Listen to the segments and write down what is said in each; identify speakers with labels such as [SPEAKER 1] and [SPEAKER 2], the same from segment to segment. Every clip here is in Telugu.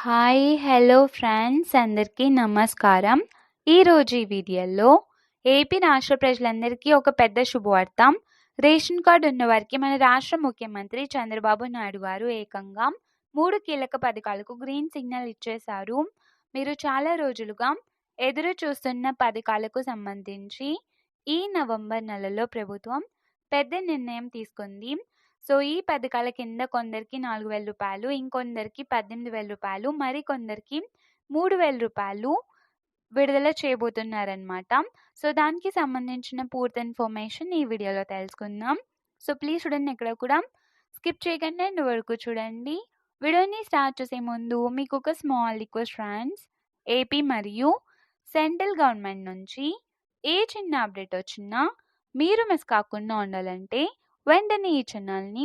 [SPEAKER 1] హాయ్ హలో ఫ్రెండ్స్ అందరికీ నమస్కారం. ఈరోజు ఈ వీడియోలో ఏపీ రాష్ట్ర ప్రజలందరికీ ఒక పెద్ద శుభవార్త. రేషన్ కార్డు ఉన్నవారికి మన రాష్ట్ర ముఖ్యమంత్రి చంద్రబాబు నాయుడు గారు ఏకంగా 3 కీలక పథకాలకు గ్రీన్ సిగ్నల్ ఇచ్చేశారు. మీరు చాలా రోజులుగా ఎదురు చూస్తున్న పథకాలకు సంబంధించి ఈ నవంబర్ నెలలో ప్రభుత్వం పెద్ద నిర్ణయం తీసుకుంది. సో ఈ పథకాల కింద కొందరికి 4,000 రూపాయలు, ఇంకొందరికి 18,000 రూపాయలు, మరికొందరికి 3,000 రూపాయలు విడుదల చేయబోతున్నారనమాట. సో దానికి సంబంధించిన పూర్తి ఇన్ఫర్మేషన్ ఈ వీడియోలో తెలుసుకుందాం. సో ప్లీజ్ చూడండి, ఎక్కడ కూడా స్కిప్ చేయకుండా ఎండ్ వరకు చూడండి. వీడియోని స్టార్ట్ చేసే ముందు మీకు ఒక స్మాల్ రిక్వెస్ట్ ఫ్రెండ్స్. ఏపీ మరియు సెంట్రల్ గవర్నమెంట్ నుంచి ఏ చిన్న అప్డేట్ వచ్చినా మీరు మిస్ కాకుండా ఉండాలంటే వెంటనే ఈ ఛానల్ని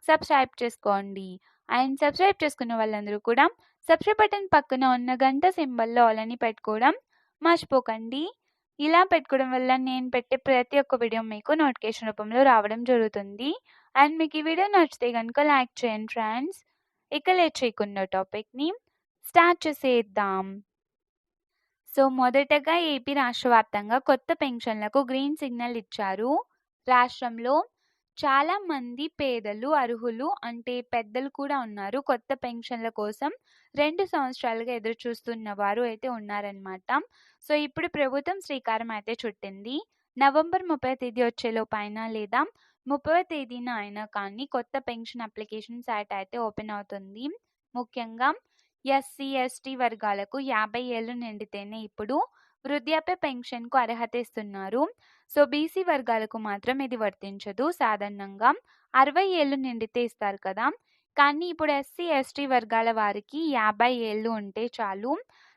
[SPEAKER 1] సబ్స్క్రైబ్ చేసుకోండి. అండ్ సబ్స్క్రైబ్ చేసుకున్న వాళ్ళందరూ కూడా సబ్స్క్రైబ్ బటన్ పక్కన ఉన్న గంట సింబల్లో ఆల్ అని పెట్టుకోవడం మర్చిపోకండి. ఇలా పెట్టుకోవడం వల్ల నేను పెట్టే ప్రతి ఒక్క వీడియో మీకు నోటిఫికేషన్ రూపంలో రావడం జరుగుతుంది. అండ్ మీకు ఈ వీడియో నచ్చితే కనుక లైక్ చేయండి ఫ్రెండ్స్. ఇక లేట్ చేయకుండా టాపిక్ని స్టార్ట్ చేసేద్దాం. సో మొదటగా ఏపీ రాష్ట్ర వ్యాప్తంగా కొత్త పెన్షన్లకు గ్రీన్ సిగ్నల్ ఇచ్చారు. రాష్ట్రంలో చాలా మంది పేదలు, అర్హులు అంటే పెద్దలు కూడా ఉన్నారు. కొత్త పెన్షన్ల కోసం 2 సంవత్సరాలుగా ఎదురు చూస్తున్న వారు అయితే ఉన్నారనమాట. సో ఇప్పుడు ప్రభుత్వం శ్రీకారం అయితే చుట్టింది. నవంబర్ 30వ తేదీ వచ్చేలోపు అయినా లేదా 30వ తేదీన అయినా కానీ కొత్త పెన్షన్ అప్లికేషన్ సైట్ అయితే ఓపెన్ అవుతుంది. ముఖ్యంగా ఎస్సీ, ఎస్టీ వర్గాలకు 50 ఏళ్లు నిండితేనే ఇప్పుడు వృద్ధాప్య పెన్షన్కు అర్హత ఇస్తున్నారు. సో బీసీ వర్గాలకు మాత్రం ఇది వర్తించదు. సాధారణంగా 60 ఏళ్లు నిండితే ఇస్తారు కదా, కానీ ఇప్పుడు ఎస్సీ, ఎస్టీ వర్గాల వారికి 50 ఏళ్లు ఉంటే చాలు.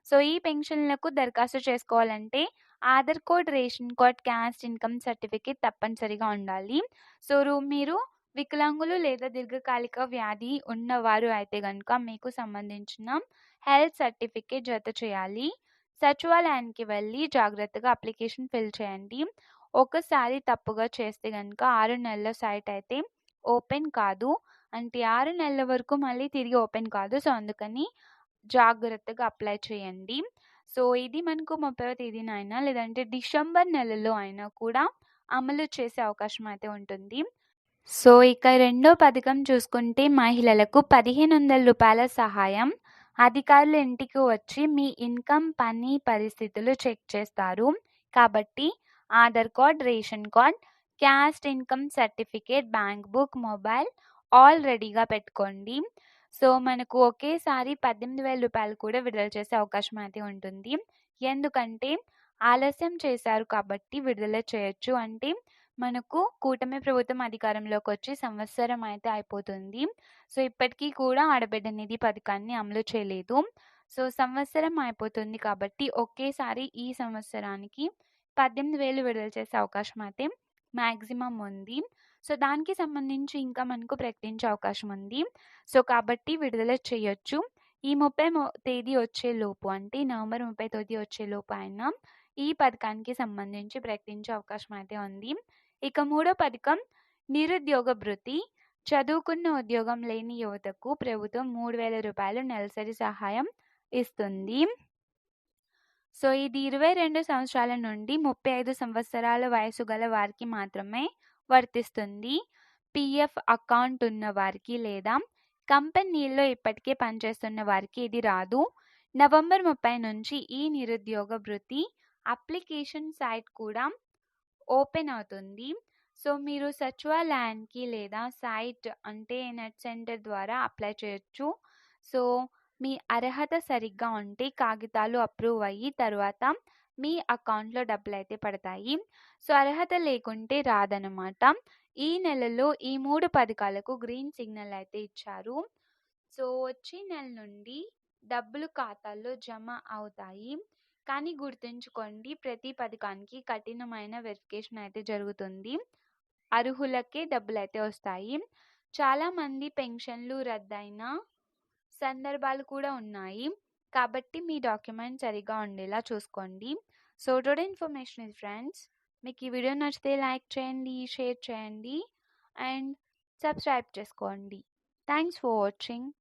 [SPEAKER 1] సో ఈ పెన్షన్లకు దరఖాస్తు చేసుకోవాలంటే Aadhaar card, ration card, caste income certificate తప్పనిసరిగా ఉండాలి. సో మీరు వికలాంగులు లేదా దీర్ఘకాలిక వ్యాధి ఉన్నవారు అయితే కనుక మీకు సంబంధించిన హెల్త్ సర్టిఫికేట్ జత చేయాలి. సచివాలయానికి వెళ్ళి జాగ్రత్తగా అప్లికేషన్ ఫిల్ చేయండి. ఒకసారి తప్పుగా చేస్తే కనుక 6 నెలల సైట్ అయితే ఓపెన్ కాదు. అంటే 6 నెలల వరకు మళ్ళీ తిరిగి ఓపెన్ కాదు. సో అందుకని జాగ్రత్తగా అప్లై చేయండి. సో ఇది మనకు 30వ తేదీన అయినా లేదంటే డిసెంబర్ నెలలో అయినా కూడా అమలు చేసే అవకాశం అయితే ఉంటుంది. సో ఇక రెండో పథకం చూసుకుంటే మహిళలకు 1,500 రూపాయల సహాయం. అధికారులు ఇంటికి వచ్చి మీ ఇన్కమ్, పని పరిస్థితులు చెక్ చేస్తారు. కాబట్టి Aadhaar card, ration card, caste income certificate, bank book, mobile all రెడీగా పెట్టుకోండి. సో మనకు ఒకేసారి 18,000 రూపాయలు కూడా విడుదల చేసే అవకాశం అయితే ఉంటుంది. ఎందుకంటే ఆలస్యం చేశారు కాబట్టి విడుదల చేయొచ్చు. అంటే మనకు కూటమి ప్రభుత్వం అధికారంలోకి వచ్చి సంవత్సరం అయితే అయిపోతుంది. సో ఇప్పటికీ కూడా ఆడబిడ్డ నిధి పథకాన్ని అమలు చేయలేదు. సో సంవత్సరం అయిపోతుంది కాబట్టి ఒకేసారి ఈ సంవత్సరానికి 18,000 విడుదల చేసే అవకాశం అయితే మ్యాక్సిమం ఉంది. సో దానికి సంబంధించి ఇంకా మనకు ప్రకటించే అవకాశం ఉంది. సో కాబట్టి విడుదల చేయొచ్చు. ఈ 30 తేదీ వచ్చేలోపు అంటే నవంబర్ 30 తేదీ వచ్చేలోపు అయినా ఈ పథకానికి సంబంధించి ప్రకటించే అవకాశం అయితే ఉంది. ఇక మూడో పథకం నిరుద్యోగ భృతి. చదువుకున్న ఉద్యోగం లేని యువతకు ప్రభుత్వం 3,000 రూపాయలు నెలసరి సహాయం ఇస్తుంది. సో ఇది 22 సంవత్సరాల నుండి 35 సంవత్సరాల వయసు గల వారికి మాత్రమే వర్తిస్తుంది. పిఎఫ్ అకౌంట్ ఉన్న వారికి లేదా కంపెనీల్లో ఇప్పటికే పనిచేస్తున్న వారికి ఇది రాదు. నవంబర్ 30 నుంచి ఈ నిరుద్యోగ భృతి అప్లికేషన్ సైట్ కూడా ఓపెన్ అవుతుంది. సో మీరు సచివాలయానికి లేదా సైట్ అంటే నెట్ సెంటర్ ద్వారా అప్లై చేయొచ్చు. సో మీ అర్హత సరిగ్గా ఉంటే కాగితాలు అప్రూవ్ అయ్యి తర్వాత మీ అకౌంట్లో డబ్బులు అయితే పడతాయి. సో అర్హత లేకుంటే రాదనమాట. ఈ నెలలో ఈ 3 పథకాలకు గ్రీన్ సిగ్నల్ అయితే ఇచ్చారు. సో వచ్చే నెల నుండి డబ్బులు ఖాతాల్లో జమ అవుతాయి. కానీ గుర్తుంచుకోండి, ప్రతి పథకానికి కఠినమైన వెరిఫికేషన్ అయితే జరుగుతుంది. అర్హులకే డబ్బులు అయితే వస్తాయి. చాలామంది పెన్షన్లు రద్దయిన సందర్భాలు కూడా ఉన్నాయి. కాబట్టి మీ డాక్యుమెంట్ సరిగా ఉండేలా చూసుకోండి. సో టుడే ఇన్ఫర్మేషన్ ఇది ఫ్రెండ్స్. మీకు ఈ వీడియో నచ్చితే లైక్ చేయండి, షేర్ చేయండి అండ్ సబ్స్క్రైబ్ చేసుకోండి. Thanks for watching.